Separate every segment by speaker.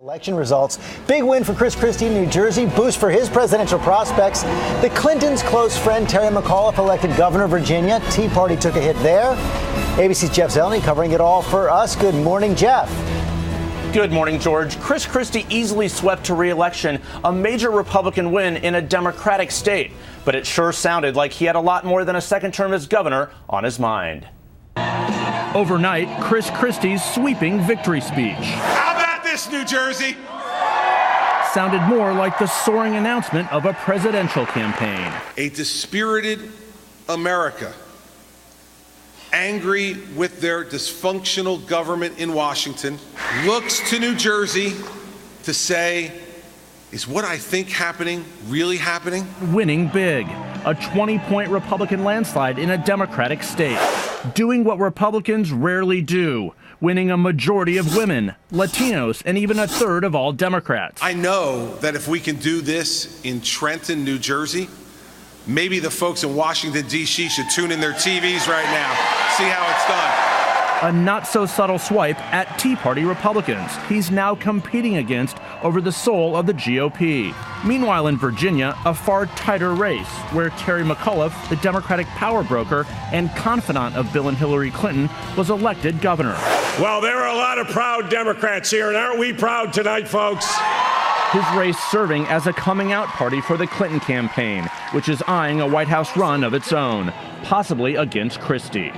Speaker 1: Election results. Big win for Christie in New Jersey. Boost for his presidential prospects. The Clintons' close friend Terry McAuliffe elected governor of Virginia. Tea Party took a hit there. ABC's Jeff Zeleny covering it all for us. Good morning, Jeff.
Speaker 2: Good morning, George. Christie easily swept to re-election, a major Republican win in a Democratic state. But it sure sounded like he had a lot more than a second term as governor on his mind. Overnight, Christie's sweeping victory speech.
Speaker 3: New Jersey
Speaker 2: Sounded more like the soaring announcement of a presidential campaign.
Speaker 3: A dispirited America, angry with their dysfunctional government in Washington, looks to New Jersey to say, is what I think happening really happening?
Speaker 2: Winning big, a 20-point Republican landslide in a Democratic state. Doing what Republicans rarely do, winning a majority of women, Latinos, and even a third of all Democrats.
Speaker 3: I know that if we can do this in Trenton, New Jersey, maybe the folks in Washington, D.C. should tune in their TVs right now, see how it's done.
Speaker 2: A not-so-subtle swipe at Tea Party Republicans he's now competing against over the soul of the GOP. Meanwhile, in Virginia, a far tighter race where Terry McAuliffe, the Democratic power broker and confidant of Bill and Hillary Clinton, was elected governor.
Speaker 4: Well, there are a lot of proud Democrats here, and aren't we proud tonight, folks?
Speaker 2: His race serving as a coming-out party for the Clinton campaign, which is eyeing a White House run of its own, possibly against Christie.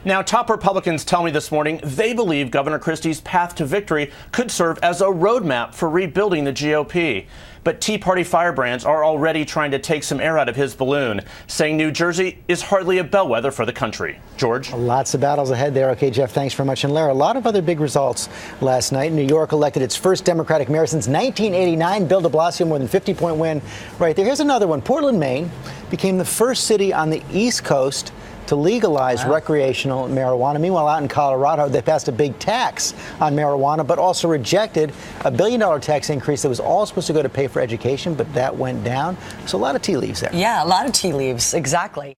Speaker 2: Now, top Republicans tell me this morning they believe Governor Christie's path to victory could serve as a roadmap for rebuilding the GOP. But Tea Party firebrands are already trying to take some air out of his balloon, saying New Jersey is hardly a bellwether for the country. George?
Speaker 1: Lots of battles ahead there. Okay, Jeff, thanks very much. And Lara, a lot of other big results last night. New York elected its first Democratic mayor since 1989. Bill de Blasio, more than 50-point win right there. Here's another one. Portland, Maine became the first city on the East Coast to legalize recreational marijuana. Meanwhile, out in Colorado, they passed a big tax on marijuana, but also rejected a $1 billion tax increase that was all supposed to go to pay for education, but that went down. So a lot of tea leaves there.
Speaker 5: Yeah, a lot of tea leaves, exactly.